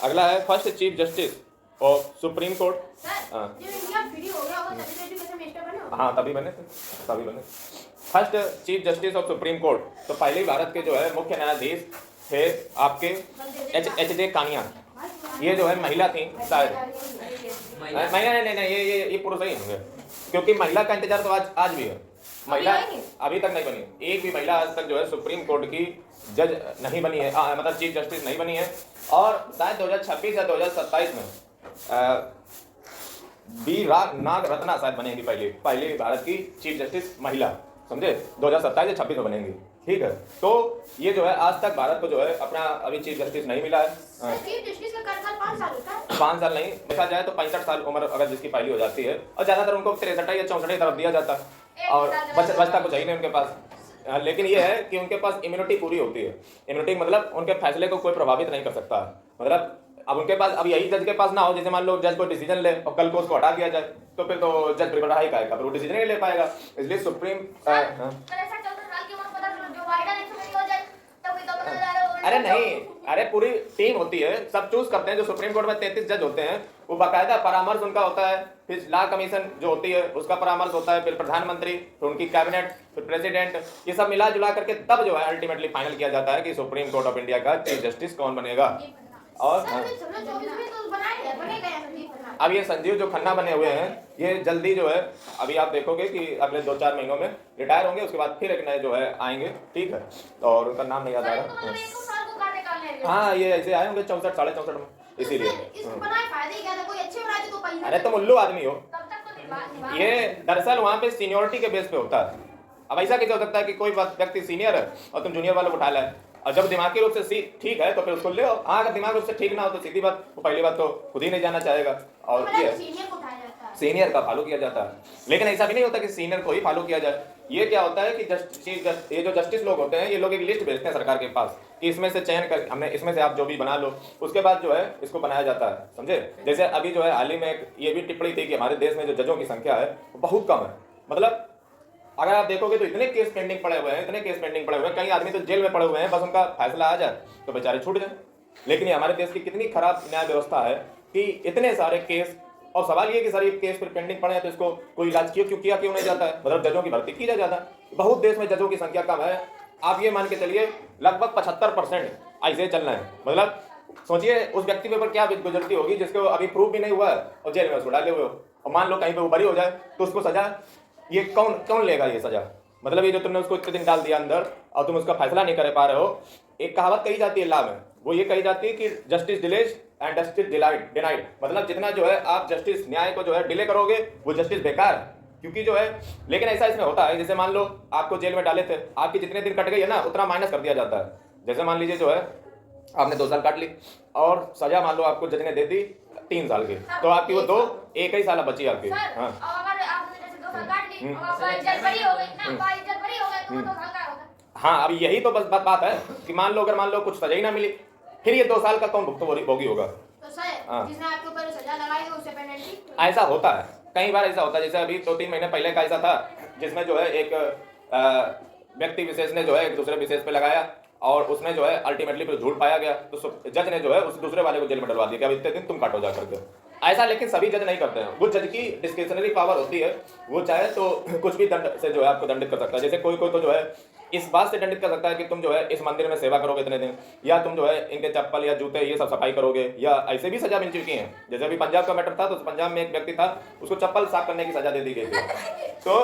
अगला है first chief justice of supreme court. हाँ तभी बने first chief justice of supreme court. तो पहले ही भारत के जो है मुख्य न्यायाधीश थे आपके एच जे कानिया। ये जो है महिला थी शायद, नहीं ये पुरुष ही होंगे, क्योंकि महिला का इंतजार तो आज भी है। महिला अभी तक नहीं बनी, एक भी महिला आज तक जो है सुप्रीम कोर्ट की जज नहीं बनी है, मतलब चीफ जस्टिस नहीं बनी है। और शायद 2026 या 2027 में बी नाग रत्ना शायद बनेंगी पहली भारत की चीफ जस्टिस महिला, समझे, 2027 या 26 में बनेंगी। ठीक है, तो ये जो है आज तक भारत को जो है अपना अभी चीफ जस्टिस नहीं मिला है। चीफ जस्टिस का कार्यकाल 5 साल होता है। 5 साल नहीं, देखा जाए तो 65 साल उम्र अगर जिसकी पहली हो जाती है, और ज्यादातर उनको 63 या 64 तरफ दिया जाता है, और बचता कुछ ही नहीं उनके पास। लेकिन ये है कि उनके पास इम्यूनिटी पूरी होती है। इम्यूनिटी मतलब उनके फैसले को कोई प्रभावित नहीं कर सकता। मतलब अब उनके पास, अब यही जज के पास ना हो, जैसे मान लो जज कोई डिसीजन ले और कल को उसको हटा दिया जाए, तो फिर तो जज प्रिपेयर ही करेगा, फिर वो डिसीजन नहीं ले पाएगा। इसलिए सुप्रीम अरे नहीं, अरे पूरी टीम होती है, सब चूज करते हैं। जो सुप्रीम कोर्ट में 33 जज होते हैं, वो बाकायदा परामर्श उनका होता है, फिर लॉ कमीशन जो होती है उसका परामर्श होता है, फिर प्रधानमंत्री, फिर उनकी कैबिनेट, फिर प्रेसिडेंट, ये सब मिला जुला करके तब जो है अल्टीमेटली फाइनल किया जाता है कि सुप्रीम कोर्ट ऑफ इंडिया का चीफ जस्टिस कौन बनेगा। और अब ये संजीव जो खन्ना बने हुए हैं, ये जल्दी जो है अभी आप देखोगे कि अगले 2-4 महीनों में रिटायर होंगे, उसके बाद फिर एक नए जो है आएंगे। ठीक है, और उनका नाम नहीं याद आ रहा। हाँ ये ऐसे आए होंगे 64 साढ़े 64 में, इसीलिए। अरे तुम उल्लू आदमी हो। ये दरअसल वहाँ पे सीनियोरिटी के बेस पे होता है। अब ऐसा कैसे हो सकता है कि कोई व्यक्ति सीनियर है और तुम जूनियर वालों को उठा लाए, और जब दिमागी रूप से ठीक है तो फिर उसको ले आओ। हाँ अगर दिमागी रूप से ठीक ना हो तो सीधी बात, वो पहली बात तो खुद ही नहीं जाना चाहेगा, और ये सीनियर का फॉलो किया जाता है। लेकिन ऐसा भी नहीं होता कि सीनियर को ही फॉलो किया जाए। ये क्या होता है कि ये जो जस्टिस लोग होते हैं, ये लोग एक लिस्ट भेजते हैं सरकार के पास कि इसमें से चयन कर, हमने इसमें से आप जो भी बना लो, उसके बाद जो है इसको बनाया जाता है, समझे। जैसे अभी जो है हाल ही में ये भी टिप्पणी थी कि हमारे देश में जो जजों की संख्या है वो बहुत कम है। मतलब अगर आप देखोगे तो इतने केस पेंडिंग पड़े हुए हैं, कई आदमी तो जेल में पड़े हुए हैं, बस उनका फैसला आ जाए तो बेचारे छूट जाए। लेकिन ये हमारे देश की कितनी खराब न्याय व्यवस्था है कि इतने सारे केस, और सवाल ये कि सर ये केस फिर पेंडिंग पड़े हैं तो इसको कोई इलाज क्यों नहीं जाता है, मतलब जजों की भर्ती की जाता है। बहुत देश में जजों की संख्या कम है। आप ये मान के चलिए लगभग 75% ऐसे चल रहे हैं। मतलब सोचिए उस व्यक्ति के ऊपर क्या गुजरती होगी जिसको अभी प्रूफ भी नहीं हुआ है और जेल में उसको डाले हुए हो, और मान लो कहीं पे वो बरी हो जाए तो उसको सजा ये कौन लेगा ये सजा। मतलब ये जो तुमने उसको इतने दिन डाल दिया अंदर और तुम उसका फैसला नहीं कर पा रहे हो। एक कहावत कही जाती है लॉ में, वो ये कही जाती है कि justice delays and justice denied. मतलब जितना जो है आप जस्टिस न्याय को जो है डिले करोगे वो जस्टिस बेकार है, क्योंकि जो है। लेकिन ऐसा इसमें होता है, जैसे मान लो आपको जेल में डाले थे, आपकी जितने दिन कट गई है ना उतना माइनस कर दिया जाता है। जैसे मान लीजिए जो है आपने 2 साल काट ली और सजा मान लो आपको जज ने दे दी 3 साल की, तो आपकी वो 1 ही साल बची आपकी। हाँ अब यही तो बस बात है कि मान लो कुछ सजा ही ना मिली, फिर ये 2 साल का कौन भुक्तभोगी होगा। तो सर जिसने आपके ऊपर सजा लगाई है उससे पेनल्टी ऐसा होता है, कई बार ऐसा होता है। जैसे अभी 2-3 महीने पहले का ऐसा था जिसमें जो है एक व्यक्ति विशेष ने जो है एक दूसरे विशेष पे लगाया और उसमें जो है अल्टीमेटली फिर झूठ पाया गया, तो जज ने जो है उस दूसरे वाले को जेल में डलवा दिया कि अब इतने दिन तुम काटो जा करके। ऐसा लेकिन सभी जज नहीं करते हैं। वो जज की डिस्क्रिशनरी पावर होती है, वो चाहे तो कुछ भी दंड से जो है आपको दंडित कर सकता है। जैसे कोई तो जो है इस बात से दंडित कर सकता है कि तुम जो है इस मंदिर में सेवा करोगे इतने दिन, या तुम जो है इनके चप्पल या जूते ये सब सफाई करोगे, या ऐसे भी सजा मिल चुकी है। जैसे अभी पंजाब का मैटर था, तो पंजाब में एक व्यक्ति था, उसको चप्पल साफ करने की सजा दे दी गई थी। तो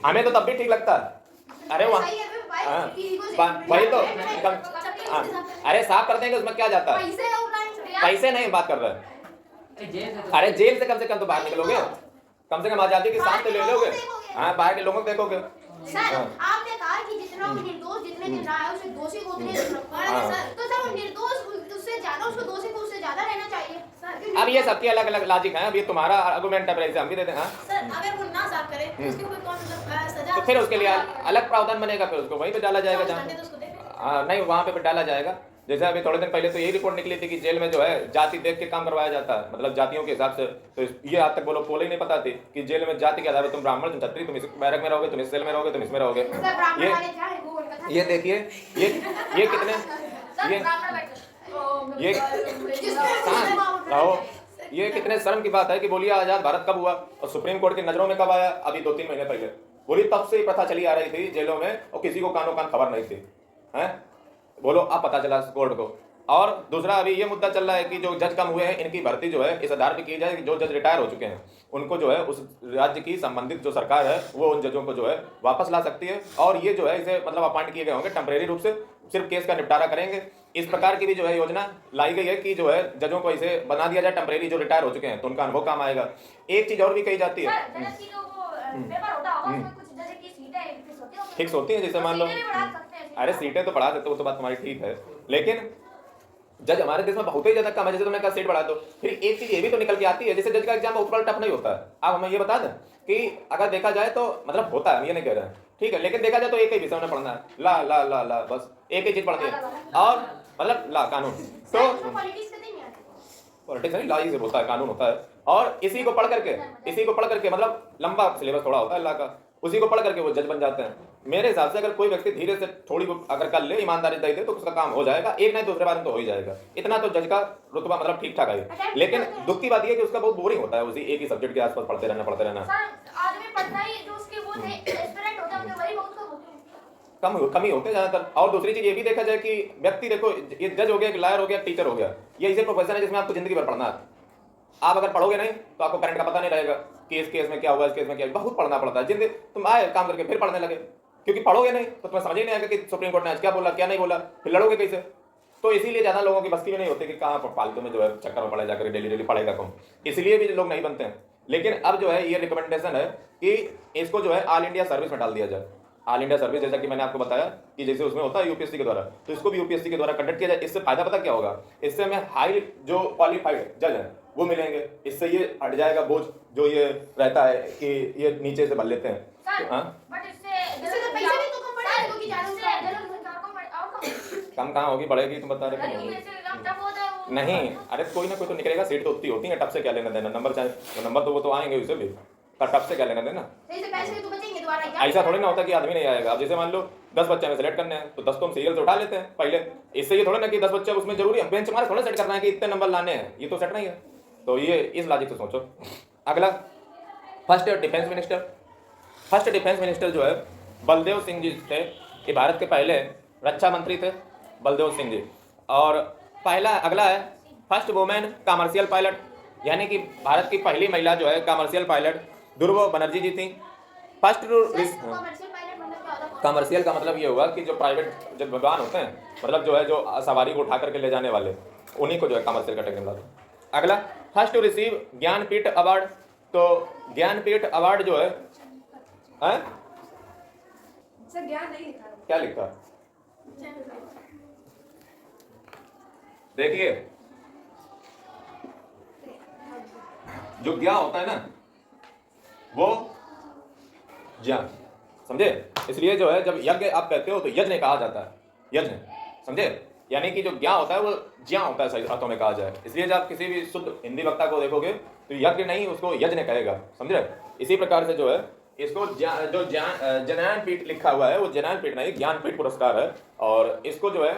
हमें तो तब भी ठीक लगता है, अरे वहाँ वही तो अरे साफ कर देंगे, उसमें क्या जाता है, पैसे नहीं बात कर रहे हैं। अरे जेल से कम तो बाहर निकलोगे, कम से कम आजादी की सांस तो ले लोगे। हाँ बाहर के लोगों को देखोगे। सर आपने कहा कि जितना निर्दोष जितने दिन रहा है उसे दोषी को उतने दिन रखा है सर, तो सर निर्दोष उससे ज्यादा उसको दोषी को उससे ज्यादा रहना चाहिए सर। अब ये सबकी अलग अलग लॉजिक है, अब ये तुम्हारा आर्गुमेंट है, हम भी देते हैं। सर अगर वो ना साफ करे तो उसके ऊपर कौन सजा, तो फिर उसके लिए अलग प्रावधान बनेगा, फिर उसको वहीं पे डाला जाएगा जहाँ नहीं वहाँ पे डाला जाएगा। जैसे अभी थोड़े दिन पहले तो यही रिपोर्ट निकली थी कि जेल में जो है जाति देख के काम करवाया जाता है, मतलब जातियों के हिसाब से। तो ये आज तक वो लोग ही नहीं पता थी कि जेल में जाति के आधार पर तुम ब्राह्मण, तुम क्षत्रिय, तुम इस बैरक में रहोगे, तुम इस सेल में रहोगे, तुम इसमें रहोगे। ये देखिए ये कितने ये ये रहो, ये कितने शर्म की बात है कि बोलिए आजाद भारत कब हुआ और सुप्रीम कोर्ट की नजरों में कब आया? अभी 2-3 महीने पहले। बोली तब से ही प्रथा चली आ रही थी जेलों में और किसी को कानों कान खबर नहीं थी, हैं? बोलो अब पता चला कोर्ट को। और दूसरा अभी ये मुद्दा चल रहा है कि जो जज कम हुए हैं इनकी भर्ती जो है इस आधार पे की जाए कि जो जज रिटायर हो चुके हैं उनको जो है उस राज्य की संबंधित जो सरकार है वो उन जजों को जो है वापस ला सकती है, और ये जो है इसे मतलब अपॉइंट किए गए होंगे टेम्परेरी रूप से, सिर्फ केस का निपटारा करेंगे। इस प्रकार की भी जो है योजना लाई गई है कि जो है जजों को इसे बना दिया जाए टेम्परेरी, जो रिटायर हो चुके हैं तो उनका अनुभव काम आएगा। एक चीज और भी कही जाती है, फिक्स होती है, जैसे मान लो, अरे सीटें तो बढ़ा सकते हो, वो तो बात तुम्हारी ठीक है, लेकिन जज हमारे देश में बहुत ही ज्यादा कम है। जैसे तुमने कहा सीट बढ़ा दो, फिर एक चीज ये भी तो निकल के आती है, जैसे जज का एग्जाम ऊपर टफ नहीं होता है। अब हमें ये बता दें कि अगर देखा जाए तो मतलब होता है, हम ये नहीं कह रहे हैं, ठीक है, लेकिन देखा जाए तो एक ही विषय में पढ़ना है, ला ला ला ला, बस एक ही चीज पढ़नी है, और मतलब ला कानून, तो पॉलिटिक्स नहीं, ला ही से होता है, कानून होता है, और इसी को पढ़ करके मतलब लंबा सिलेबस थोड़ा होता है ला का, उसी को पढ़ करके वो जज बन जाते हैं। मेरे हिसाब से अगर कोई व्यक्ति धीरे से थोड़ी अगर कर ले, ईमानदारी दे तो उसका काम हो जाएगा, एक नहीं दूसरे बार में तो हो ही जाएगा। इतना तो जज का रुतबा मतलब ठीक ठाक है, लेकिन दुख की बात यह है कि उसका बहुत बोरिंग होता है, उसी एक ही सब्जेक्ट के आसपास पढ़ते रहना। कमी होते हैं ज्यादातर। और दूसरी चीज ये भी देखा जाए कि व्यक्ति देखो, ये जज हो गया, लॉयर हो गया, टीचर हो गया, ये ऐसे प्रोफेशन है जिसमें आपको जिंदगी भर पढ़ना है। आप अगर पढ़ोगे नहीं तो आपको करंट का पता नहीं रहेगा कि इस केस में क्या हुआ, इस केस में क्या, बहुत पढ़ना पड़ता है। जिंदगी तुम आए काम करके फिर पढ़ने लगे, क्योंकि पढ़ोगे नहीं तो तुम्हें समझ ही नहीं आएगा कि सुप्रीम कोर्ट ने आज क्या बोला क्या नहीं बोला, फिर लड़ोगे कैसे। तो इसीलिए ज्यादा लोगों की बस्ती में नहीं होती कि कहाँ फालतू में जो है चक्कर में पड़े जाकर डेली पढ़ेगा कौन, इसलिए भी लोग नहीं बनते हैं। लेकिन अब जो है ये रिकमेंडेशन है कि इसको जो है ऑल इंडिया सर्विस में डाल दिया जाए। ऑल इंडिया सर्विस, जैसा कि मैंने आपको बताया कि जैसे उसमें होता है यूपीएससी के द्वारा, तो इसको भी यूपीएससी के द्वारा कंडक्ट किया जाए। इससे फायदा पता क्या होगा, इससे हमें हाई जो क्वालिफाइड जज हैं वो मिलेंगे, इससे ये हट जाएगा बोझ जो ये रहता है कि ये नीचे से भर लेते हैं। कम कहाँ होगी, बढ़ेगी, तुम बता रहे नहीं। अरे कोई ना कोई तो निकलेगा, सीट तो उतनी होती है, टप से क्या लेना देना, नंबर चाहे नंबर तो वो तो आएंगे उसे भी, टप से क्या लेना देना। ऐसा थोड़ी ना होता कि आदमी नहीं आएगा। अब जैसे मान लो 10 बच्चे हमें सेलेक्ट करने हैं तो 10 तो हम सीरियल से उठा लेते हैं पहले, इससे ये थोड़ा ना कि 10 बच्चे उसमें जरूरी है बेंच मार्क थोड़ा सेट करना है कि इतने नंबर लाने हैं, ये तो सेट नहीं है। तो ये इस लॉजिक से सोचो। अगला फर्स्ट डिफेंस मिनिस्टर जो है बलदेव सिंह जी थे, ये भारत के पहले रक्षा मंत्री थे बलदेव सिंह जी। और अगला है फर्स्ट वुमेन कमर्शियल पायलट, यानी कि भारत की पहली महिला जो है कमर्शियल पायलट ध्रुव बनर्जी जी थी। फर्स्ट कमर्शियल का मतलब ये हुआ कि जो प्राइवेट जो विमान होते हैं, मतलब जो है जो सवारी को उठा करके ले जाने वाले, उन्हीं को जो है कमर्शियल कैटेगरी में लाते। अगला first to receive Jnanpith award, तो ज्ञानपीठ अवार्ड जो है क्या लिखा देखिए, जो ज्ञान होता है ना वो ज्ञान, समझे। इसलिए जो है जब यज्ञ आप कहते हो तो यज्ञ कहा जाता है, यज्ञ, समझे, यानी कि जो ज्ञान होता है वो ज्ञान होता है सही अर्थों में कहा जाए। इसलिए जब आप किसी भी शुद्ध हिंदी वक्ता को देखोगे तो यज्ञ नहीं उसको यज्ञ कहेगा, समझे। इसी प्रकार से जो है इसको जो ज्ञानपीठ लिखा हुआ है वो ज्ञानपीठ नहीं ज्ञानपीठ पुरस्कार है। और इसको जो है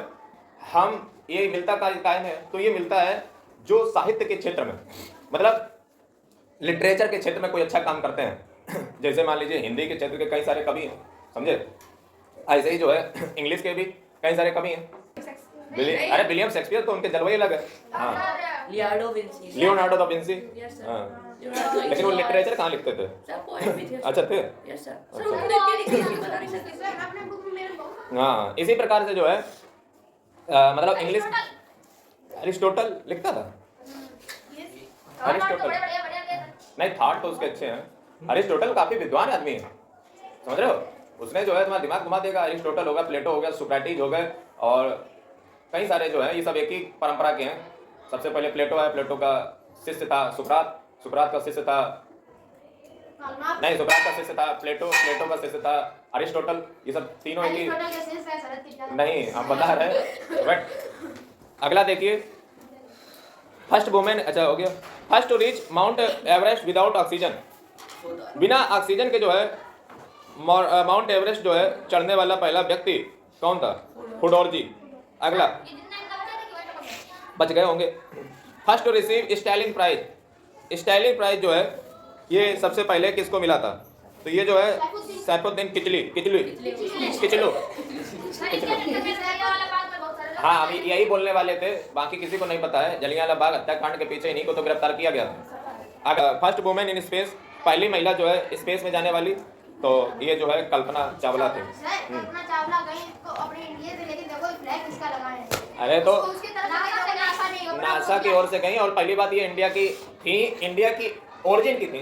हम ये मिलता कायम है, तो ये मिलता है जो साहित्य के क्षेत्र में, मतलब लिटरेचर के क्षेत्र में कोई अच्छा काम करते हैं। जैसे मान लीजिए हिंदी के क्षेत्र के कई सारे कवि हैं, समझे, ऐसे ही जो है इंग्लिश के भी कई सारे कवि हैं। अरे विलियम शेक्सपियर तो उनके जलवे अलग है, हाँ, लियोनार्डो दा विंसी, हाँ, लेकिन वो लिटरेचर कहाँ लिखते थे? अच्छा थे, हाँ। इसी प्रकार से जो है मतलब इंग्लिश अरिस्टोटल लिखता था, अरिस्टोटल नहीं, थॉट तो उसके अच्छे हैं। अरिस्टोटल काफी विद्वान आदमी है, समझ रहे हो, उसने जो है तुम्हारा दिमाग घुमा देगा। अरिस्टोटल हो गया, प्लेटो हो गया, सुक्रेटिस हो गए, और कई सारे जो है ये सब एक ही परंपरा के हैं। सबसे पहले प्लेटो है, प्लेटो का शिष्य था सुकरात का शिष्य था, नहीं सुकरात का शिष्य था प्लेटो का शिष्य था अरिस्टोटल। ये सब तीनों एक ही नहीं, हम बता रहे बट। अगला देखिए फर्स्ट वुमेन, अच्छा हो गया, first to reach Mount Everest without oxygen, बिना ऑक्सीजन के जो है माउंट एवरेस्ट जो है चढ़ने वाला पहला व्यक्ति कौन था? फुडोर जी। अगला बच गए होंगे। First to receive Stalin prize. Stalin prize जो है ये सबसे पहले किसको मिला था? तो ये जो है सैफुद्दीन किचलू। हाँ, अभी यही बोलने वाले थे, बाकी किसी को नहीं पता है। जलियांवाला बाग हत्याकांड के पीछे इन्हीं को तो गिरफ्तार किया गया था। फर्स्ट वुमेन इन स्पेस, पहली महिला जो है स्पेस में जाने वाली, तो ये जो है कल्पना चावला थी। कल्पना चावला गई तो अपने इंडिया से, लेकिन देखो फ्लैग किसका लगा है? अरे तो उसकी तरफ से नासा नहीं होगा, नासा की ओर से गई, और पहली बात ये इंडिया की थी, इंडिया की ओरिजिन की थी।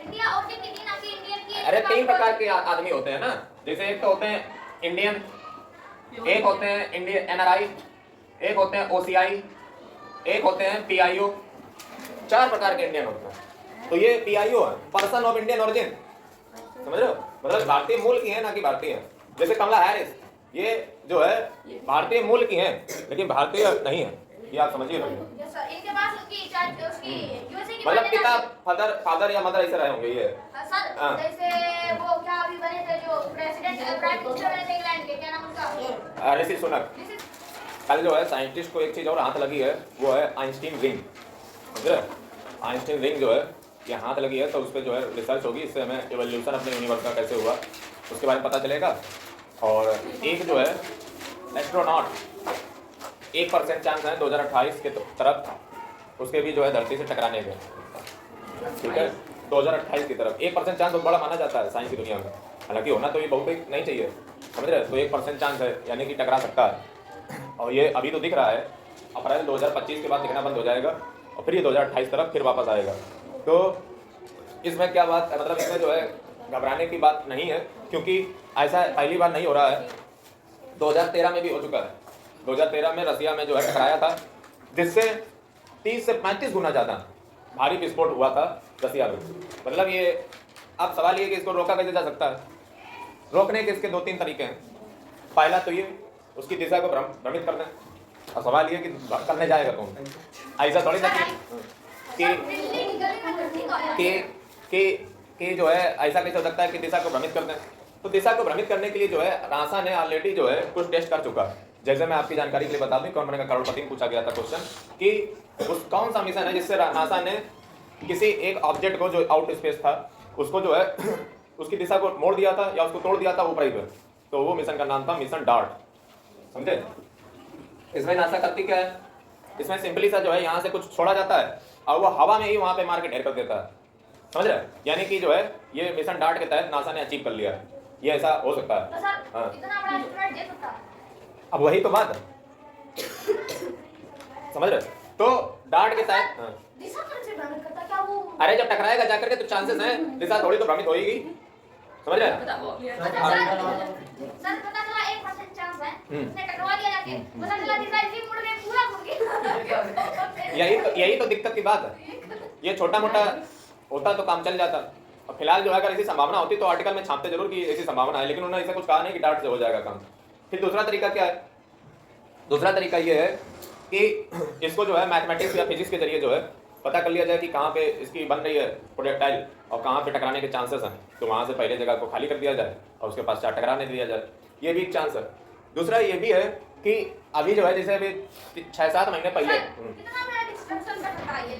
इंडिया ओरिजिन की थी ना कि इंडियन की? अरे 3 प्रकार के आदमी होते हैं ना, जैसे एक तो होते हैं इंडियन, एक होते हैं इंडियन एनआरआई, एक होते हैं ओसीआई, एक होते हैं पीआईओ। 4 प्रकार के इंडियन होते हैं। तो ये पीआईओ है, पर्सन ऑफ इंडियन ओरिजिन, समझ रहे हो? मतलब भारतीय मूल की है, ना कि भारतीय। जैसे कमला हैरिस, ये जो है भारतीय मूल की है, लेकिन भारतीय नहीं है, ये आप समझिए। इनके पास उसकी यूएसए की मतलब पिता फादर या मदर ऐसे रहे होंगे ये। सर जैसे वो क्या अभी बने थे जो प्रेसिडेंट प्राइम मिनिस्टर बने थे इंग्लैंड के, क्या नाम उनका? ऋषि सुनक। कल जो है साइंटिस्ट को एक चीज और हाथ लगी है, वो है आइंस्टीन रिंग। समझ रहे? आइंस्टीन रिंग जो है ये हाथ लगी है, तो उस पर जो है रिसर्च होगी, इससे हमें एवोल्यूशन अपने यूनिवर्स का कैसे हुआ उसके बारे में पता चलेगा। और एक जो है एस्ट्रोनॉट 1% चांस है 2028 के तरफ उसके भी जो है धरती से टकराने के, ठीक है? 2028 की तरफ 1% चांस बहुत बड़ा माना जाता है साइंस की दुनिया में, हालांकि होना तो ये बहुत ही नहीं चाहिए, समझ रहे? तो 1% चांस है, यानी कि टकरा सकता है। और ये अभी तो दिख रहा है, अप्रैल 2025 के बाद दिखना बंद हो जाएगा, और फिर ये 2028 तरफ फिर वापस आएगा। तो इसमें क्या बात है, मतलब इसमें जो है घबराने की बात नहीं है, क्योंकि ऐसा पहली बार नहीं हो रहा है, 2013 में भी हो चुका है। 2013 में रसिया में जो है टकराया था, जिससे 30 से 35 गुना ज़्यादा भारी विस्फोट हुआ था रसिया में। मतलब ये अब सवाल ये कि इसको रोका कैसे जा सकता है? रोकने के इसके 2-3 तरीके हैं। पहला तो ये उसकी दिशा को भ्रमित कर दें, और सवाल ये कि करने जाएगा कौन? ऐसा थोड़ी ना कि जो है ऐसा कैसे हो सकता है कि दिशा को भ्रमित कर दें? तो दिशा को भ्रमित करने के लिए जो है नासा ने ऑलरेडी जो है कुछ टेस्ट कर चुका है। जैसे मैं आपकी जानकारी के लिए बता दूं, कौन बनेगा करोड़पति में पूछा गया था क्वेश्चन कि उस कौन सा मिशन है जिससे नासा ने किसी एक ऑब्जेक्ट को जो आउट स्पेस था उसको जो है उसकी दिशा को मोड़ दिया था या उसको तोड़ दिया था ऊपर ही पे। तो वो मिशन का नाम था मिशन डार्ट। समझे? इसमें नासा करती क्या है? इसमें सिंपली सा जो है यहाँ से कुछ छोड़ा जाता है और वो हवा में ही वहाँ पे मार के ढेर कर देता है, समझ रहे? यानी कि जो है ये मिशन डार्ट के तहत नासा ने अचीव कर लिया है। ये ऐसा हो सकता है। तो सर हाँ। इतना बड़ा इंस्ट्रूमेंट दे सकता है? अब वही तो बात है, समझ रहे? तो डार्ट के तहत दिशा कौन से भ्रमित करता? क्या वो अरे जब टकराएगा जाकर के तो चांसेस हैं, दिशा थोड़ी तो भ्रमित होगी, समझ रहे? सर पता चला 1% चांस है, उसने टकरा दिया जाके, पता चला दिशा इसी मुड़ में पूरा घूम गया। यही तो दिक्कत की बात है। ये छोटा मोटा होता तो काम चल जाता, और फिलहाल जो है अगर ऐसी संभावना होती तो आर्टिकल में छापते जरूर कि ऐसी संभावना है, लेकिन उन्होंने ऐसा कुछ कहा नहीं कि डार्ट से हो जाएगा काम। फिर दूसरा तरीका क्या है? दूसरा तरीका ये है कि इसको जो है मैथमेटिक्स या फिजिक्स के जरिए जो है पता कर लिया जाए कि कहाँ पे इसकी बन रही है प्रोजेक्टाइल और कहाँ पे टकराने के चांसेस हैं, तो वहाँ से पहले जगह को खाली कर दिया जाए और उसके पास टकराने दिया जाए, ये भी एक चांस है। दूसरा ये भी है कि अभी जो है जैसे अभी 6-7 महीने पहले कितना बड़ा डिस्ट्रक्शन कर सकता है ये?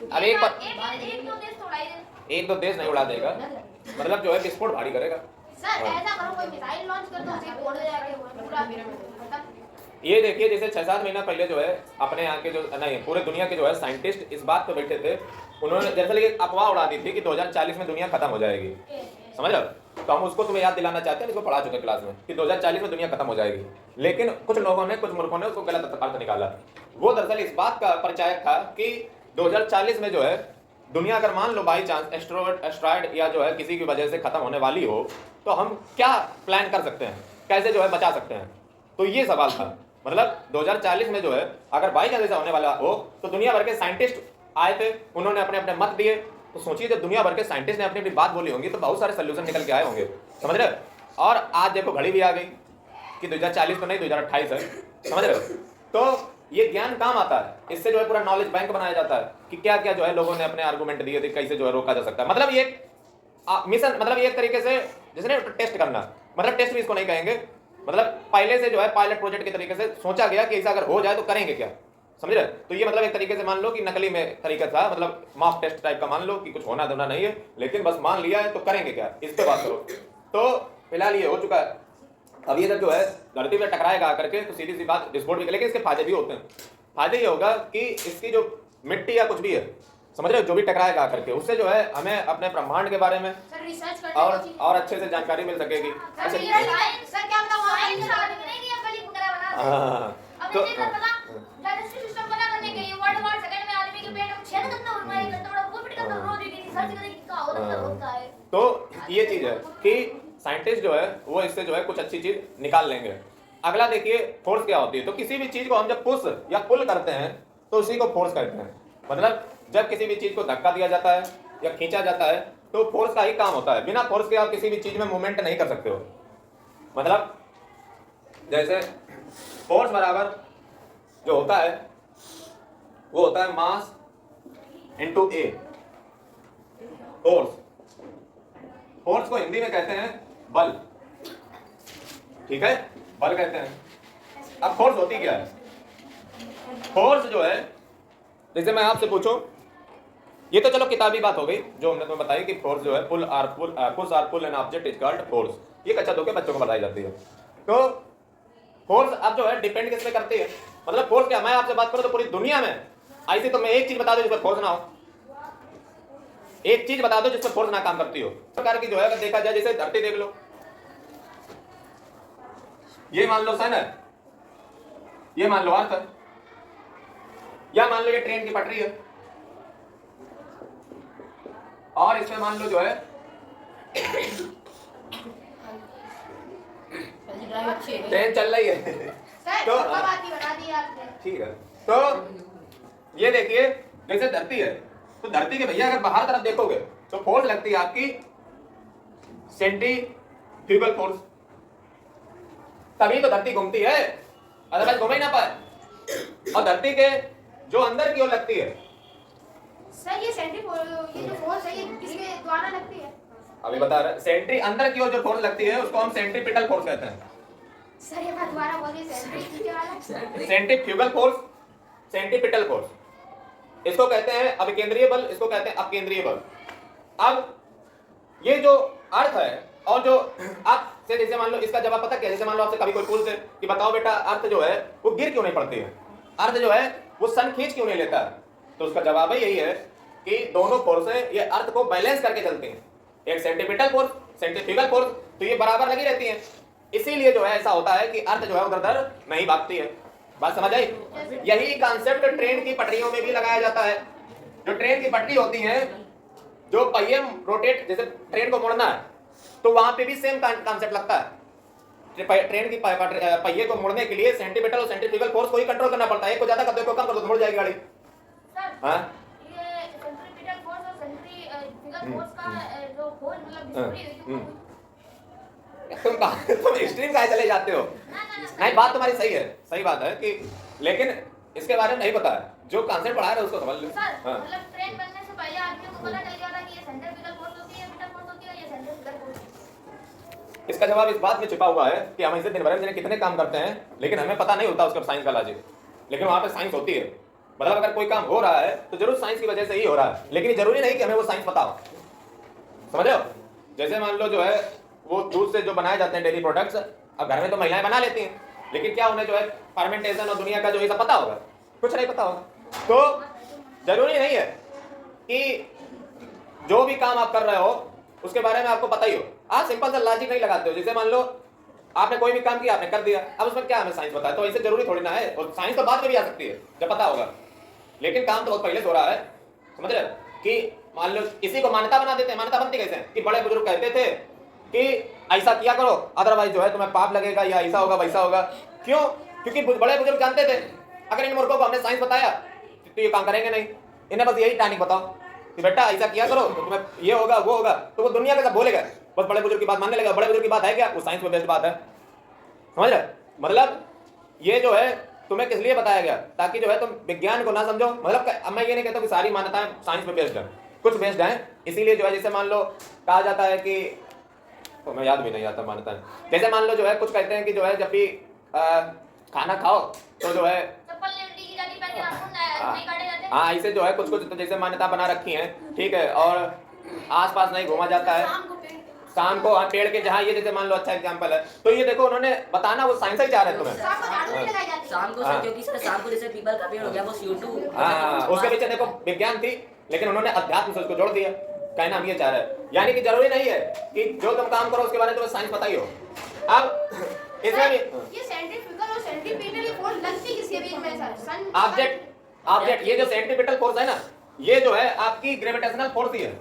अब एक दो देश तोड़ा ही दे। 1-2 देश नहीं उड़ा देगा, मतलब जो है विस्फोट भारी करेगा। सर ऐसा करो, कोई मिसाइल लॉन्च कर दो, उसे तोड़ दे जाके पूरा खत्म। ये देखिए जैसे 6-7 महीना पहले जो है अपने यहाँ के जो नहीं पूरे दुनिया के जो है साइंटिस्ट इस बात पे बैठे थे, उन्होंने दरअसल ये अफवाह उड़ा दी थी कि 2040 में दुनिया खत्म हो जाएगी, समझ रहे? तो हम उसको तुम्हें याद दिलाना चाहते हैं, इसको पढ़ा चुके क्लास में कि 2040 में दुनिया खत्म हो जाएगी, लेकिन कुछ लोगों ने, कुछ मूर्खों ने उसको गलत अर्थ निकाला। वो दरअसल इस बात का परिचायक था कि 2040 में जो है दुनिया अगर मान लो बाई चांस एस्ट्रॉयड या जो है किसी की वजह से खत्म होने वाली हो, तो हम क्या प्लान कर सकते हैं, कैसे जो है बचा सकते हैं? तो ये सवाल था। मतलब 2040 में जो है अगर बाई चांस ऐसा होने वाला हो तो दुनिया भर के साइंटिस्ट आए थे, उन्होंने अपने अपने मत दिए, तो सोचिए जब दुनिया भर के साइंटिस्ट ने अपनी अपनी बात बोली होंगी तो बहुत सारे सोल्यूशन निकल के आए होंगे, समझ रहे? और आज देखो घड़ी भी आ गई कि 2040 तो नहीं 2028 है, समझ रहे हो? तो ये ज्ञान काम आता है, इससे जो है पूरा नॉलेज बैंक बनाया जाता है कि क्या क्या जो है लोगों ने अपने आर्गुमेंट दिए थे, कैसे जो है रोका जा सकता है। मतलब ये मिशन, मतलब ये एक तरीके से जिसने टेस्ट करना, मतलब टेस्ट भी इसको नहीं कहेंगे, मतलब पहले से जो है पायलट प्रोजेक्ट के तरीके से सोचा गया कि ऐसा अगर हो जाए तो करेंगे क्या, समझ रहे? तो ये मतलब एक तरीके से मान लो कि नकली में तरीका था, मतलब मॉक टेस्ट टाइप का मान लो कि कुछ होना धोना नहीं है, लेकिन बस मान लिया है तो करेंगे क्या, इस पे बात करो। तो फिलहाल ये हो चुका है। अब ये जब जो है धरती पे टकराएगा आकर के तो सीधी सी बात विस्फोट भी, लेकिन इसके फायदे भी होते हैं। फायदे ये होगा कि इसकी जो मिट्टी या कुछ भी है, समझ रहे हो, जो भी टकराएगा आकर के, उससे जो है हमें अपने ब्रह्मांड के बारे में सर रिसर्च करने और अच्छे से जानकारी मिल सकेगी। सर क्या बताऊं हाँ, तो सिस्टम बना करने के लिए वर्ड वर्ड सेकंड में आदमी के पेट में छेद करना और मारे करना बड़ा वो भी करना रोज रिसर्च करने की का होता है। तो ये चीज है कि साइंटिस्ट जो है वो इससे जो है कुछ अच्छी चीज निकाल लेंगे। अगला देखिए फोर्स क्या होती है। तो किसी भी चीज को हम जब पुश या पुल करते हैं तो उसी को फोर्स कहते हैं। मतलब जब किसी भी चीज को धक्का दिया जाता है या खींचा जाता है तो फोर्स का ही काम होता है। बिना फोर्स के आप किसी भी चीज में मूवमेंट नहीं कर सकते हो। मतलब जैसे फोर्स बराबर जो होता है वो होता है मास इनटू ए। फोर्स को हिंदी में कहते हैं बल, ठीक है, बल कहते हैं। अब फोर्स होती क्या है? फोर्स जो है, जैसे मैं आपसे पूछूं, ये तो चलो किताबी बात हो गई जो हमने तुम्हें बताई कि फोर्स जो है push or pull an object is called force. ये कच्चा धोके बच्चों को बताई जाती है। तो फोर्स अब जो है डिपेंड किस पे करती है। मतलब फोर्स क्या, मैं आपसे बात करूं तो पूरी दुनिया में ऐसी तो मैं एक चीज बता दूं जिस पर फोर्स ना हो, एक चीज बता दो जिस पर फोर्स ना काम करती हो। प्रकार की जो है अगर देखा जाए, जैसे धरती देख लो, ये मान लो सन है, ये मान लो अर्थ है, या मान लो ये ट्रेन की पटरी है, और इसमें मान लो जो है ट्रेन चल रही है। तो बना दी आपने। ठीक है, तो ये देखिए जैसे धरती है, तो धरती के भैया अगर बाहर तरफ देखोगे तो फोर्स लगती है आपकी सेंट्रीफ्यूगल फोर्स, तभी तो धरती घूमती है, अदरवाइज घूम ही ना पाए। और धरती के जो अंदर की ओर लगती है, सर ये जो फोर्स है ये किसके द्वारा लगती है? अभी बता रहे, सेंट्री अंदर की ओर जो फोर्स लगती है उसको हम सेंट्रीपिटल फोर्स कहते हैं। सर ये बात दोबारा बोलिए। सेंट्रीफ्यूगल फोर्स, सेंट्रीपिटल फोर्स, इसको कहते हैं अभिकेंद्रीय बल, इसको कहते हैं अपकेंद्रीय बल। अब ये जो अर्थ है और जो आप से, जैसे मान लो इसका जवाब पता क्या, जैसे मान लो आपसे कभी कोई पूछे कि बताओ बेटा अर्थ जो है वो गिर क्यों नहीं पड़ती है, अर्थ जो है वो सन खींच क्यों नहीं लेता है, तो उसका जवाब है यही है कि दोनों फोर्सें ये अर्थ को बैलेंस करके चलती हैं। एक सेंट्रीपिटल फोर्स, सेंट्रीफ्यूगल फोर्स, तो ये बराबर लगी रहती हैं। इसीलिए जो है ऐसा होता है कि अर्थ जो है उधर उधर नहीं भागती है। बात समझ आई? यही कॉन्सेप्ट ट्रेन की पटरियों में भी लगाया जाता है। जो ट्रेन की पटरी होती है, जो पहिए रोटेट, जैसे ट्रेन को मुड़ना है तो वहां पे भी सेम कॉन्सेप्ट लगता है। ट्रेन की पहिए को मुड़ने के लिए सेंट्रीपिटल और सेंट्रीफ्यूगल फोर्स को ही कंट्रोल करना पड़ता है। एक को ज्यादा कर दो, एक को कम कर दो, मुड़ जाएगी गाड़ी। हाँ, ये सेंट्रीपिटल फोर्स और सेंट्रीफ्यूगल फोर्स का जो फोर्स मतलब तुम एक्सट्रीम का चले जाते हो। नहीं, बात तुम्हारी सही है, सही बात है कि, लेकिन इसके बारे में नहीं पता है, जो कॉन्सेप्ट पढ़ा रहे हैं उसको समझ लो। मतलब ट्रेन बनने से पहले आदमियों को पता चल गया था कि ये सेंट्रीफ्यूगल फोर्स होती है, पिटल फोर्स होती है, ये सेंट्रीफ्यूगल फोर्स। इसका जवाब इस बात में छिपा हुआ है कि हम इसे दिन भर में कितने काम करते हैं, लेकिन हमें पता नहीं होता उसका साइंस का लॉजिक, लेकिन वहां पे साइंस होती है। मतलब अगर कोई काम हो रहा है तो जरूर साइंस की वजह से ही हो रहा है, लेकिन जरूरी नहीं कि हमें वो साइंस पता हो। समझ रहे हो? जैसे मान लो जो है वो दूध से जो बनाए जाते हैं डेयरी प्रोडक्ट्स, अब घर में तो महिलाएं बना लेती हैं, लेकिन क्या उन्हें जो है फर्मेंटेशन और दुनिया का जो ये सब पता होगा? कुछ नहीं पता होगा। तो जरूरी नहीं है कि जो भी काम आप कर रहे हो उसके बारे में आपको पता ही हो। आप सिंपल सा लॉजिक नहीं लगाते हो। जैसे मान लो आपने कोई भी काम किया, आपने कर दिया, अब उसमें क्या हमें साइंस पता है, तो ऐसे जरूरी थोड़ी ना है। और साइंस तो बाद में भी आ सकती है जब पता होगा, लेकिन काम तो बहुत पहले से हो रहा है। समझ रहे कि मान लो इसी को मान्यता बना देते हैं। मान्यता बनती कैसे कि बड़े बुजुर्ग कहते थे कि ऐसा किया करो, अदरवाइज जो है तुम्हें पाप लगेगा, या ऐसा होगा वैसा होगा। क्यों? क्योंकि बड़े बुजुर्ग जानते थे अगर इन मूर्खों को हमने साइंस बताया तो ये काम करेंगे नहीं। इन्हें बस यही टानिक बताओ कि बेटा ऐसा किया करो तो तुम्हें ये होगा वो होगा, तो वो दुनिया का सब बोलेगा, बस बड़े बुजुर्ग की बात मानने लगेगा। बड़े बुजुर्ग की बात है क्या? वो साइंस पे बेस्ड बात है। समझ रहे? मतलब ये जो है तुम्हें किस लिए बताया गया, ताकि जो है तुम विज्ञान को ना समझो। मतलब अब मैं ये नहीं कहता कि सारी मान्यताएं साइंस पे बेस्ड है, कुछ बेस्ड हैं। इसीलिए जो है जैसे मान लो कहा जाता है कि, तो मैं याद भी नहीं आता मान्यताएं, जैसे मान लो जो है कुछ कहते हैं कि जो है जब भी खाना खाओ तो जो है चप्पल नहीं उल्टी की जाती, पैर लेकिन आपको नहीं काटे जाते। हाँ ऐसे जो है कुछ कुछ तो जैसे मान्यता बना रखी है, ठीक है, और आसपास नहीं घूमा जाता है शाम को। हाँ, पेड़ के जहाँ ये जैसे मान लो अच्छा एग्जांपल है, तो ये देखो उन्होंने बताना वो साइंस ही चाह रहे हैं तुम्हें। शाम को झाड़ू नहीं लगाई जाती। शाम को हाँ। सर, क्योंकि सर शाम को जैसे पीपल का पेड़ हो गया वो CO2 हाँ, उसके पीछे देखो विज्ञान थी, लेकिन उन्होंने अध्यात्म से उसको जोड़ दिया। कहना हम ये चाह रहे हैं, यानी कि जरूरी नहीं है कि जो तुम काम करो उसके बारे में तुम्हें साइंस पता ही हो। अब इसमें भी ये सेंट्रीफ्यूगल और सेंट्रीपिटल फोर्स लगती किसके बीच में सर? सन ऑब्जेक्ट ये जो सेंट्रीपिटल फोर्स है ना, ये जो है आपकी ग्रेविटेशनल फोर्स ही है।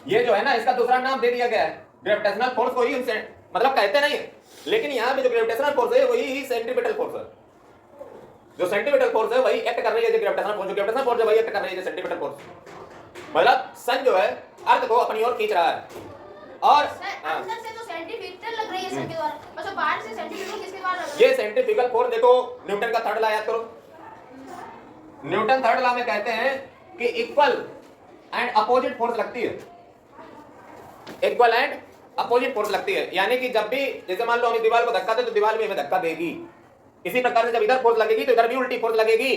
ये जो है ना, इसका दूसरा नाम दे दिया गया है ग्रेविटेशनल फोर्स को ही, मतलब कहते नहीं है, लेकिन यहाँ पे जो ग्रेविटेशनल फोर्स है वही ही सेंट्रीपिटल फोर्स है। जो सेंट्रीपिटल फोर्स है वही एक्ट कर रही है जो ग्रेविटेशनल फोर्स, जो ग्रेविटेशनल फोर्स है वही एक्ट कर रही है जो सेंट्रीपिटल फोर्स। मतलब सन जो है अर्थ को अपनी ओर खींच रहा है। और अंदर से तो सेंट्रीपिटल लग रही है सन के द्वारा, और जो बाहर से सेंट्रीपिटल किसके द्वारा लग रही है? ये सेंट्रीफ्यूगल फोर्स देखो, न्यूटन का थर्ड लॉ याद करो। न्यूटन थर्ड लॉ में कहते हैं कि इक्वल एंड अपोजिट फोर्स लगती है। इक्वल एंड अपोजिट फोर्स लगती है, यानी कि जब भी जैसे मान लो हम दीवार को धक्का दे तो दीवार भी हमें धक्का देगी। इसी प्रकार से जब इधर फोर्स लगेगी तो इधर भी उल्टी फोर्स लगेगी।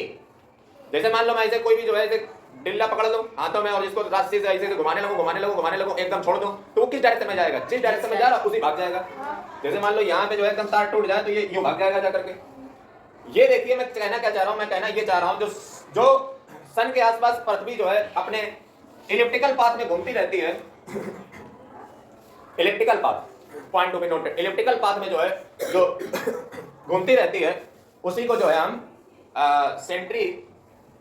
जैसे मान लो मैं ऐसे कोई भी जो है ऐसे डिल्ला पकड़ लूं हाथों में और इसको रास्ते से ऐसे घुमाने लगूं एकदम छोड़ दूं, तो वो किस डायरेक्शन में जाएगा? जिस डायरेक्शन में जा रहा उसी भाग जाएगा। जैसे मान लो यहाँ पे जो है एकदम तार टूट जाए तो ये यूं भाग जाएगा जाकर के। ये देखिए मैं कहना क्या चाह रहा हूँ, मैं कहना ये चाह रहा हूँ जो सन के आसपास पृथ्वी जो है अपने इलिप्टिकल पाथ में घूमती रहती है, elliptical path point to be noted, elliptical path में जो है जो घूमती रहती है उसी को जो है हम सेंट्री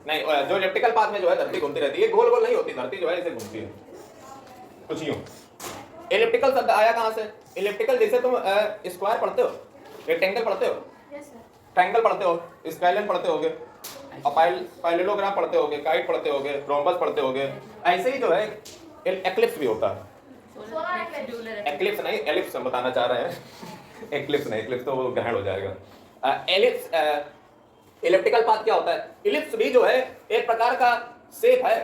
नहीं, जो इलिप्टिकल पाथ में जो है धरती घूमती रहती है, गोल गोल नहीं होती धरती, जो है ऐसे घूमती है कुछ यूं। इलिप्टिकल शब्द आया कहां से? इलिप्टिकल जैसे तुम स्क्वायर पढ़ते हो, रेक्टेंगल पढ़ते हो, ट्रायंगल पढ़ते हो, स्क्वायरन पढ़ते होगे, पैरेललोग्राम पढ़ते होगे, काइट पढ़ते होगे, रोम्बस पढ़ते होगे, ऐसे ही जो है एक्लिप्स भी होता है। एक्लिप्स नहीं, एलिप्स हम बताना चाह रहे हैं। एक्लिप्स नहीं, एक्लिप्स तो वो ग्रहण हो जाएगा। एलिप्स इलिप्टिकल पाथ क्या होता है? इलिप्स भी जो है एक प्रकार का शेप है।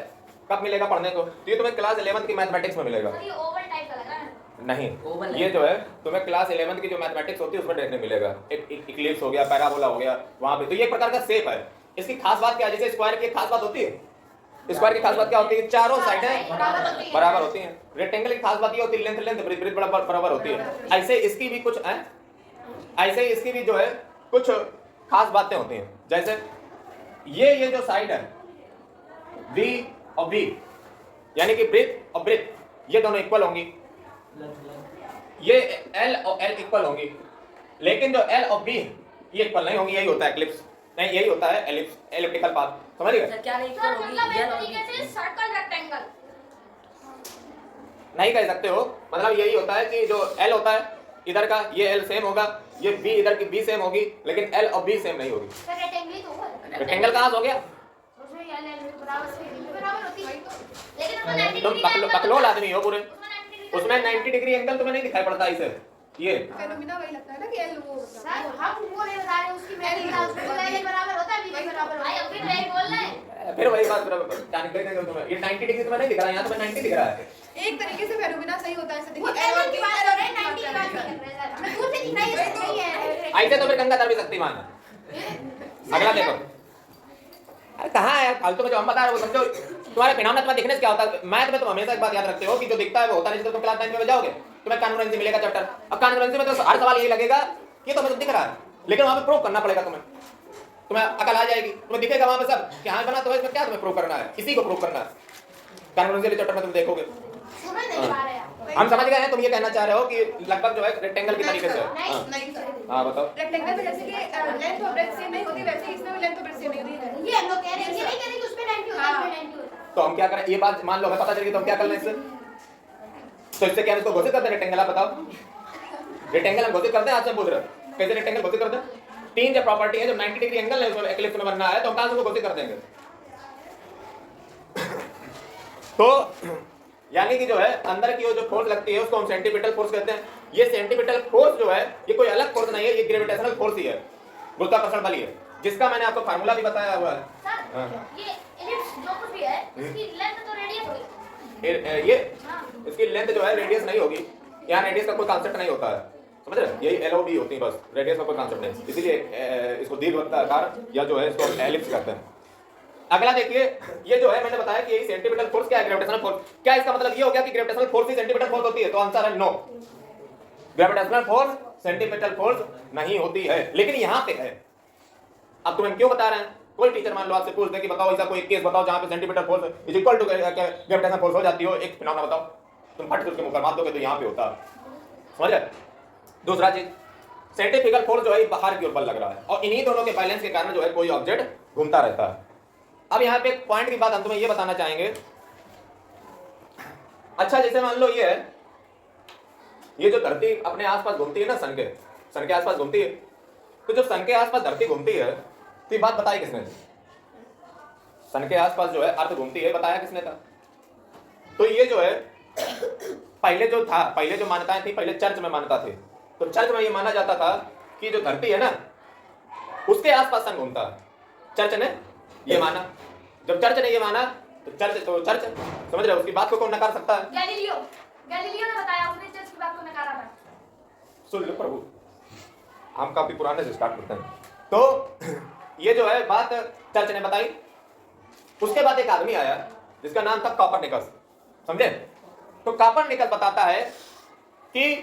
कब मिलेगा पढ़ने को? तो ये तुम्हें क्लास 11 की मैथमेटिक्स में मिलेगा। ये ओवल टाइप का लग रहा है। नहीं, ये जो है तुम्हें क्लास 11 की जो मैथमेटिक्स होती है उसमें देखने मिलेगा। एक इक्लिप्स हो गया, पैराबोला हो गया, वहां पे तो ये एक प्रकार का शेप है। इसकी खास बात क्या है? जैसे स्क्वायर की एक खास बात होती है, स्क्वायर की खास बात क्या होती है? चारों साइडें बराबर होती हैं। रेक्टेंगल की खास बात ये होती है लेंथ ब्रेथ बराबर होती है। ऐसे इसकी भी कुछ है, ऐसे इसकी भी जो है कुछ खास बातें होती हैं। जैसे ये जो साइड है बी और बी, यानी कि ब्रेथ और ब्रेथ, ये दोनों इक्वल होंगी। ये एल और एल इक्वल होंगी, लेकिन जो एल और बी ये इक्वल नहीं होंगी। यही होता है एक्लिप्स, नहीं यही होता है एलिप्स, एलिप्टिकल पाथ। समझ गए? सर क्या नहीं सर होगी मतलब ये एक होगी। तरीके से सर्कल रेक्टेंगल। नहीं कह सकते हो, मतलब यही होता है कि जो एल होता है इधर का, ये एल सेम होगा, ये बी इधर की बी सेम होगी, लेकिन एल और बी सेम नहीं होगी। सर रेक्टेंगल तो होगा, रेक्टेंगल कहाँ से हो गया? उसमें एल एल बराबर से बराबर होती है। लेकिन उसमें 90 तुम डिग्री बकलोल आदमी हो पूरे। उसमें 90 डिग्री उसमें 90 डिग्री एंगल तुम्हें नहीं दिखाई पड़ता इसे। ये फेनोमेना वही लगता है ना कि एल वो होता सर हम वो नहीं बता रहे, उसकी मैं बता, उसमें एल बराबर होता है, बी बराबर होता भाई है। अभी तो यही बोल रहे हैं। फिर वही बात जानकारी देंगे तुम्हें। ये 90 डिग्री तुम्हें नहीं दिख रहा है, यहाँ तुम्हें 90 दिख रहा है। एक तरीके से फेनोमेना सही होता है ऐसे वो देखिए एल की बात कर रहे हैं, 90 की बात नहीं कर रहे सर। हमें दूर से दिख रहा है, ये सही है। ऐसे तो फिर गंगाधर भी शक्तिमान है। अगला देखो, अरे कहाँ है फालतू में जो हम बता रहे हो समझो। तुम्हारे फिनोमेना तुम्हें दिखने से क्या होता है? मैथ में तुम हमेशा एक बात याद रखते हो कि जो दिखता है वो होता नहीं। जब तुम क्लास 9 में जाओगे तुम्हें कॉन्फ्रेंस मिलेगा चैप्टर, अब कॉन्फ्रेंस में तो हर सवाल यही लगेगा कि तुम्हें दिख रहा है, लेकिन वहां पे प्रूव करना पड़ेगा तुम्हें। तुम्हें अकल आ जाएगी, तुम्हें दिखेगा वहां पे सब कि हाँ बना, तो इसमें क्या तुम्हें प्रूव करना है? इसी को प्रूव करना है। कॉन्फ्रेंस चैप्टर में तुम देखोगे। समझ नहीं पा रहे आप। हम समझ गए हैं, तुम ये कहना चाह रहे हो कि लगभग जो है रेक्टेंगल की तरीके से। नहीं सर हाँ बताओ। रेक्टेंगल में जैसे कि लेंथ और ब्रेथ सेम नहीं होती, वैसे ही इसमें भी लेंथ और ब्रेथ सेम नहीं होती है। ये हम लोग कह रहे हैं, ये नहीं कह रहे कि उसमें 90 होता है, इसमें 90 होता है। तो हम क्या करें? ये बात मान लो हमें पता चल गई तो हम क्या कर लें इससे? तो इससे क्या इसको घोषित करते हैं रेक्टेंगल? आप बताओ। रेक्टेंगल हम घोषित करते हैं, आपसे पूछ रहे हो कैसे रेक्टेंगल घोषित करते हैं? तीन जो प्रॉपर्टी है, जो 90 डिग्री एंगल है उसमें एक्लिप्स में बनना है, तो हम कहां से उसको घोषित कर देंगे? तो यानी कि जो है अंदर की वो जो फोर्स लगती है उसको हम सेंटीपिटल फोर्स कहते हैं। ये सेंटीपिटल फोर्स जो है ये कोई अलग फोर्स नहीं है, ये ग्रेविटेशनल फोर्स ही है, गुरुत्वाकर्षण बल ही है, जिसका मैंने आपको फार्मूला भी बताया हुआ है। सर ये इलिप्स जो कुछ भी है इसकी लेंथ तो रेडियस होगी। ये इसकी लेंथ जो है रेडियस नहीं होगी, यहाँ रेडियस का कोई कॉन्सेप्ट नहीं होता है। समझ रहे? यही LOB होती है बस, रेडियस का कोई कॉन्सेप्ट नहीं, इसीलिए इसको दीर्घवृत्ताकार या जो है इसको एलिप्स कहते हैं। अगला देखिए, ये जो है मैंने बताया कि यही सेंटीमीटर फोर्स क्या है, ग्रेविटेशनल फोर्स। क्या इसका मतलब ये हो गया कि ग्रेविटेशनल फोर्स ही सेंटीमीटर फोर्स होती है? तो आंसर है no, gravitational force centimetre force नहीं होती है, लेकिन यहाँ पे है। अब तुम्हें क्यों बता रहे हैं? कोई टीचर मान लो आपसे पूछ दे कि बताओ ऐसा कोई केस बताओ जहां पे centimetre force is equal to gravitational force हो जाती हो, एक फिनोमेना बताओ, तुम फट से उसके मुंह पर मार दोगे तो यहाँ पे होता। समझ रहे? दूसरा चीज, सेंट्रीफ्यूगल फोर्स जो है बाहर की ओर बल लग रहा है और इन्हीं दोनों के बैलेंस के कारण जो है कोई ऑब्जेक्ट घूमता रहता है। अब यहाँ पे एक पॉइंट की बात हम तुम्हें ये बताना चाहेंगे। अच्छा, जैसे मान लो ये है, ये जो धरती अपने आसपास घूमती है ना, सन के आसपास घूमती है, तो जब सन के आसपास धरती घूमती है तो ये बात बताई किसने? सन के आसपास जो है अर्थ घूमती है, बताया किसने था? तो ये जो है पहले जो मान्यताएं थी, पहले चर्च में मान्यता थी, तो चर्च में ये माना जाता था कि जो धरती है ना उसके आसपास सन घूमता है। चर्च ने ये माना, जब चर्च ने ये माना तो चर्च समझ रहे हो, उसकी बात को कौन नकार सकता है? गैलीलियो ने बताया, उसने चर्च की बात को नकारा था। सुन लो प्रभु, हम काफी पुराने से स्टार्ट करते हैं। तो ये जो है बात चर्च ने बताई। उसके बाद एक आदमी आया जिसका नाम था कॉपरनिकस, समझे? तो कॉपरनिकस बताता है कि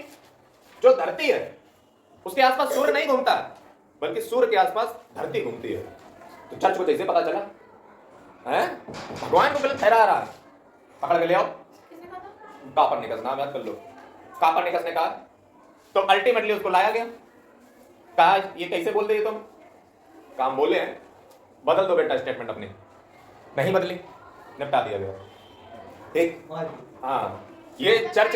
जो धरती है उसके आसपास सूर्य नहीं घूमता, बल्कि सूर्य के आसपास धरती घूमती है। तो चर्च को जैसे पता चला है, भगवान को गलत ठहरा रहा है, पकड़ के ले आओ। कॉपरनिकस नाम याद कर लो। कॉपरनिकस ने कहा, तो अल्टीमेटली उसको लाया गया, कहा ये कैसे बोल रही तुम? काम बोले हैं, बदल दो बेटा स्टेटमेंट अपनी। नहीं बदली, निपटा दिया गया। ठीक, हाँ, ये चर्च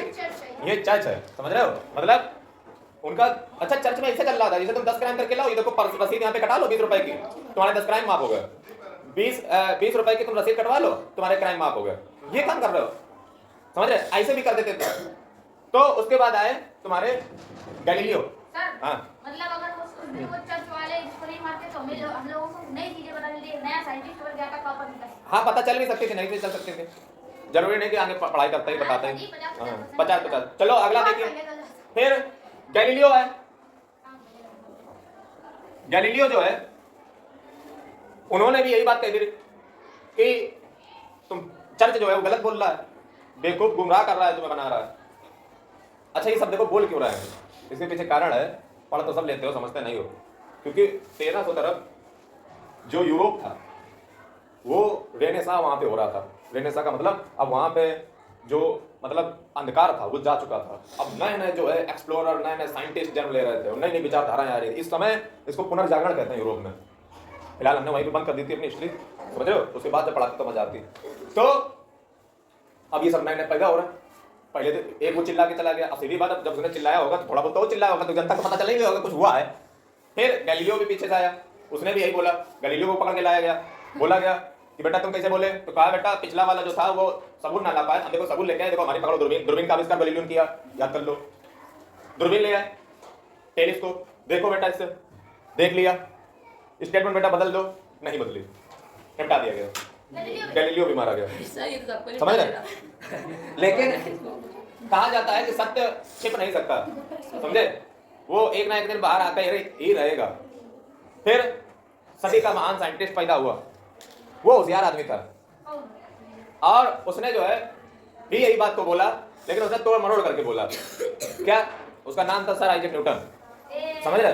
है, समझ रहे हो? मतलब उनका अच्छा चर्च में ऐसे चल रहा था जैसे तुम 10 क्राइम करके लाओ, ये देखो रसीद यहाँ पे कटा लो 20 रुपए की, तुम्हारे 10 क्राइम माफ हो गए। 20 रुपए की तुम रसीद कटवा लो, तुम्हारे क्राइम माफ हो गए। ये काम कर रहे हो, समझ रहे? ऐसे भी कर देते थे। तो उसके बाद आए तुम्हारे गैलीलियो। हाँ, मतलब अगर वो चर्च वाले इसको नहीं मारते तो हम लोगों को नई चीजें बता मिलती, नया साइंटिस्ट बन गया था कॉपरनिकस। हाँ, पता चल भी सकती थी, नहीं भी चल सकते थे, जरूरी नहीं कि आगे पढ़ाई करता ही बताते हैं। 50-50। चलो अगला देखिए, फिर गैलीलियो है। गैलीलियो जो है उन्होंने भी यही बात कही थी कि तुम चर्च जो है वो गलत बोल रहा है, बेवकूफ गुमराह कर रहा है, तुम्हें बना रहा है। अच्छा, ये सब देखो बोल क्यों रहा है? इसके पीछे कारण है, पढ़ तो सब लेते हो, समझते नहीं हो। क्योंकि 1300 तरफ जो यूरोप था वो रेनेसा वहां पे हो रहा था। रेनेसा का मतलब अब वहां पे जो मतलब अंधकार था वो जा चुका था। अब नए नए जो है एक्सप्लोरर, नए नए साइंटिस्ट जन्म ले रहे थे, नई नई विचारधाराएं आ रही थी। इस समय इसको पुनर्जागरण कहते हैं यूरोप में। फिलहाल हमने वहीं पे बंद कर दी थी अपनी हिस्ट्री, समझ रहे हो? उसके बाद जब पढ़ाते तो मजा आती। तो अब ये सब नए नए पैदा हो रहा है। पहले तो एक वो चिल्ला के चला गया, अब सीधी बात, जब उसने चिल्लाया होगा तो थोड़ा बहुत तो चिल्लाया होगा, तो जनता को पता चला ही होगा कुछ हुआ है। फिर गैलीलियो भी पीछे से आया, उसने भी यही बोला। गैलीलियो को पकड़ के लाया गया, बोला गया कि बेटा तुम कैसे बोले? तो कहा बेटा पिछला वाला जो था वो सबूत ना ला पाए, हम देखो सबूत लेके आए, देखो हमारी पकड़ो दूरबीन का आविष्कार गैलीलियो ने किया, याद कर लो। दूरबीन ले आए, टेलीस्कोप, देखो बेटा इससे देख लिया, स्टेटमेंट बेटा बदल दो, नहीं बदली, निपटा दिया गया। गैलीलियो भी मारा गया, समझ रहे? लेकिन कहा जाता है कि सत्य छिप नहीं सकता, समझे? वो एक ना एक दिन बाहर आकर ही रहेगा। फिर सदी का महान साइंटिस्ट पैदा हुआ, वो होशियार आदमी था और उसने जो है भी यही बात को बोला, लेकिन उसने तोड़ मरोड़ करके बोला। क्या? उसका नाम था सर आइजैक न्यूटन, समझ रहे?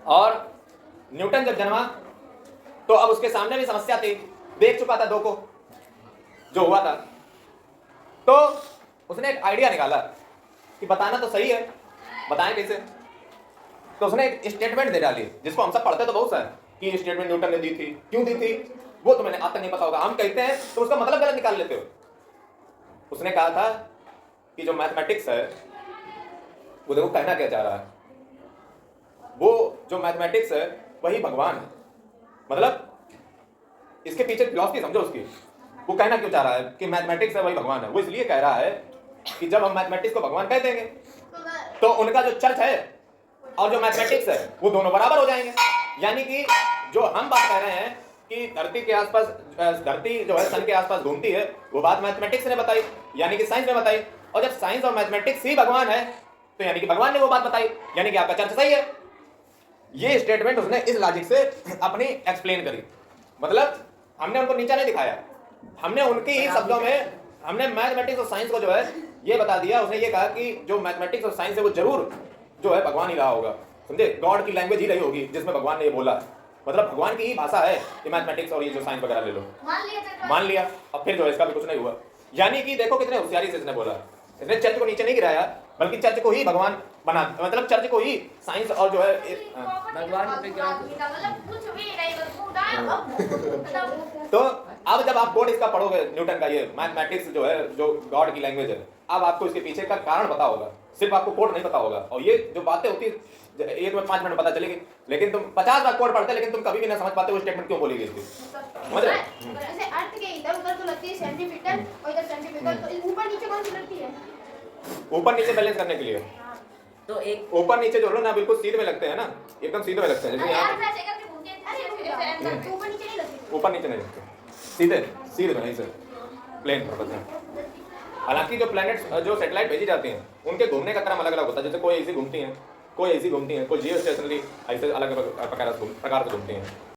और न्यूटन जब जन्मा तो अब उसके सामने भी समस्या थी, देख चुका था दो को जो हुआ था। तो उसने एक आइडिया निकाला कि बताना तो सही है, बताएं कैसे? तो उसने एक स्टेटमेंट दे डाली, जिसको हम सब पढ़ते तो बहुत सा है कि स्टेटमेंट न्यूटन ने दी थी, क्यों दी थी वो तो मैंने आज तक नहीं पता होगा। हम कहते हैं तो उसका मतलब गलत निकाल लेते हो। उसने कहा था कि जो मैथमेटिक्स है वो देखो कहना क्या चाह रहा है, वो जो मैथमेटिक्स है वही भगवान है। मतलब इसके पीछे फिलॉसफी समझो उसकी। वो कहना क्यों चाह रहा है कि मैथमेटिक्स है वही भगवान है? वो इसलिए कह रहा है कि जब हम मैथमेटिक्स को भगवान कह देंगे तो उनका जो चर्च है और जो मैथमेटिक्स है वो दोनों बराबर हो जाएंगे। यानी कि जो हम बात कर रहे हैं कि धरती के आसपास, धरती जो है सन के आसपास घूमती है, वो बात मैथमेटिक्स ने बताई, यानी कि साइंस ने बताई। और जब साइंस और मैथमेटिक्स ही भगवान है तो यानी कि भगवान ने वो बात बताई, यानी कि आपका चर्च सही है। ये स्टेटमेंट उसने इस लॉजिक से अपनी एक्सप्लेन करी। मतलब हमने उनको नीचा नहीं दिखाया, हमने उनके ही शब्दों में हमने मैथमेटिक्स और साइंस को जो है ये बता दिया। उसने ये कहा कि जो मैथमेटिक्स और साइंस है वो जरूर जो है भगवान ही रहा होगा, समझे, गॉड की लैंग्वेज ही रही होगी जिसमें भगवान ने ये बोला। मतलब भगवान की ही भाषा है ये मैथमेटिक्स और ये जो साइंस वगैरह ले लो। मान लिया, अब फिर जो है इसका भी कुछ नहीं हुआ। यानी कि देखो कितने होशियारी से इसने बोला, इसने चर्च को नीचे नहीं गिराया बल्कि चर्च को ही भगवान बना, मतलब चर्च को ही साइंस और जो है भगवान विज्ञान मतलब कुछ भी नहीं, बस तो अब जब आप कोड इसका पढ़ोगे न्यूटन का, ये मैथमेटिक्स जो है जो गॉड की लैंग्वेज है, अब आपको इसके पीछे का कारण पता होगा, सिर्फ आपको कोड नहीं पता होगा। और ये जो बातें होती है ये तुम्हें 5 मिनट में पता चलेगी, लेकिन तुम 50 बार कोड पढ़ते लेकिन तुम कभी भी ना समझ पाते वो स्टेटमेंट क्यों बोली गई इसकी, समझ रहे? जैसे अर्थ के इधर उधर तो लगती है सेंटीमीटर और इधर सेंटीमीटर, तो ऊपर नीचे कौन सी लगती है? ऊपर नीचे बैलेंस करने के लिए तो एक ऊपर नीचे जो ना बिल्कुल सीधे में लगते हैं ना, एकदम सीधे में लगते हैं, जैसे यहाँ तो ऊपर नीचे नहीं लगती। ऊपर नीचे नहीं लगते, सीधे सीधे में, नहीं सर, प्लेन पर्पस है। हालांकि जो प्लैनेट्स जो सैटेलाइट भेजी जाती हैं उनके घूमने का क्रम अलग अलग होता है, जैसे कोई ऐसी घूमती हैं, कोई ऐसी घूमती हैं, कोई जियो स्टेशनरी ऐसे अलग अलग प्रकार से घूमती हैं।